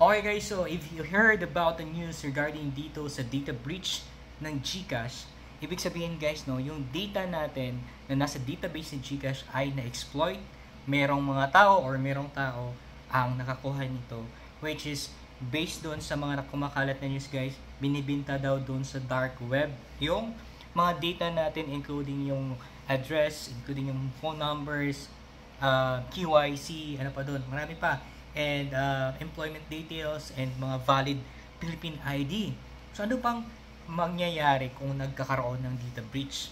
Okay guys, so if you heard about the news regarding dito sa data breach ng GCash, ibig sabihin guys, no, yung data natin na nasa database ng GCash ay na-exploit. Merong mga tao or merong tao ang nakakuha nito, which is based doon sa mga kumakalat na news guys, binibinta daw doon sa dark web yung mga data natin, including yung address, including yung phone numbers, QIC, ano pa doon, marami pa, and employment details and mga valid Philippine ID. So ano bang mangyayari kung nagkakaroon ng data breach?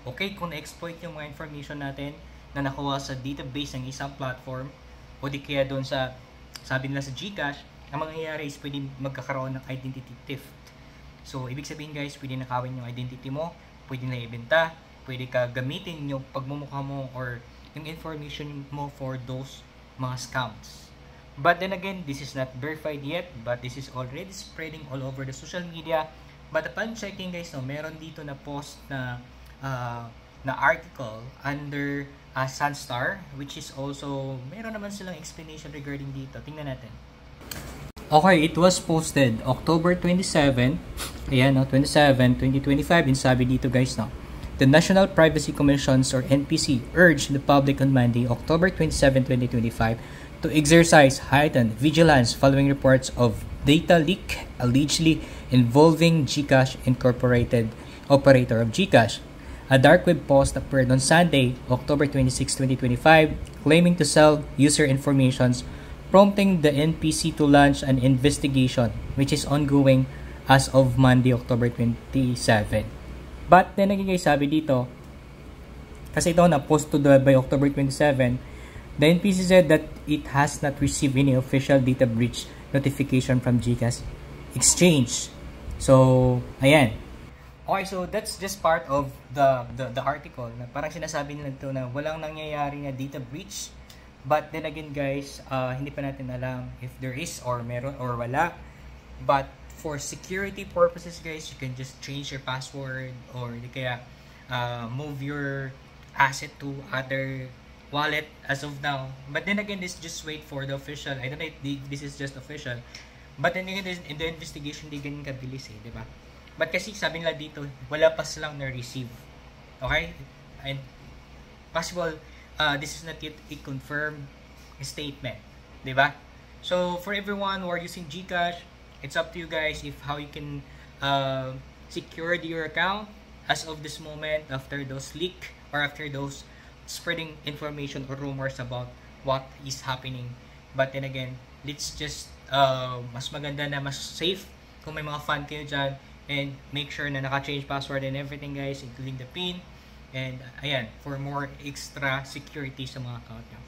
Okay, kung na-exploit yung mga information natin na nakuha sa database ng isang platform o di kaya doon sa, sabi nila sa GCash, ang mangyayari is pwede magkakaroon ng identity theft. So ibig sabihin guys, pwede nakawin yung identity mo, pwede na ibenta, pwede ka gamitin yung pagmumukha mo or yung information mo for those mga scams. But then again, this is not verified yet, but this is already spreading all over the social media. But upon checking guys, no, meron dito na post na article under Sunstar, which is also, meron naman silang explanation regarding dito. Tingnan natin. Okay, it was posted October 27, ayan, no, 27, 2025, and sabi dito guys, no, the National Privacy Commission or NPC urged the public on Monday, October 27, 2025, to exercise heightened vigilance following reports of data leak allegedly involving GCash Incorporated, operator of GCash. A dark web post appeared on Sunday, October 26, 2025, claiming to sell user informations, prompting the NPC to launch an investigation which is ongoing as of Monday, October 27. But then again guys, sabi dito, kasi ito na-post to by October 27, the NPC said that it has not received any official data breach notification from GCash Exchange. So, ayan. Okay, so that's just part of the article. Na parang sinasabi nila ito na walang nangyayari na data breach. But then again guys, hindi pa natin alam if there is or meron or wala. But for security purposes guys, you can just change your password or di kaya move your asset to other wallet as of now. But then again, this just wait for the official. I don't know if this is just official. But then again, in the investigation, di ganun kabilis eh, di ba? But kasi sabi nila dito, wala pa silang na-receive. Okay? And possible, this is not yet a confirmed statement. Di ba? So, for everyone who are using GCash, it's up to you guys if how you can secure your account as of this moment after those leak or after those spreading information or rumors about what is happening. But then again, let's just mas maganda na mas safe kung may mga fan kayo dyan, and make sure na naka-change password and everything guys, including the PIN, and ayan, for more extra security sa mga account nyo.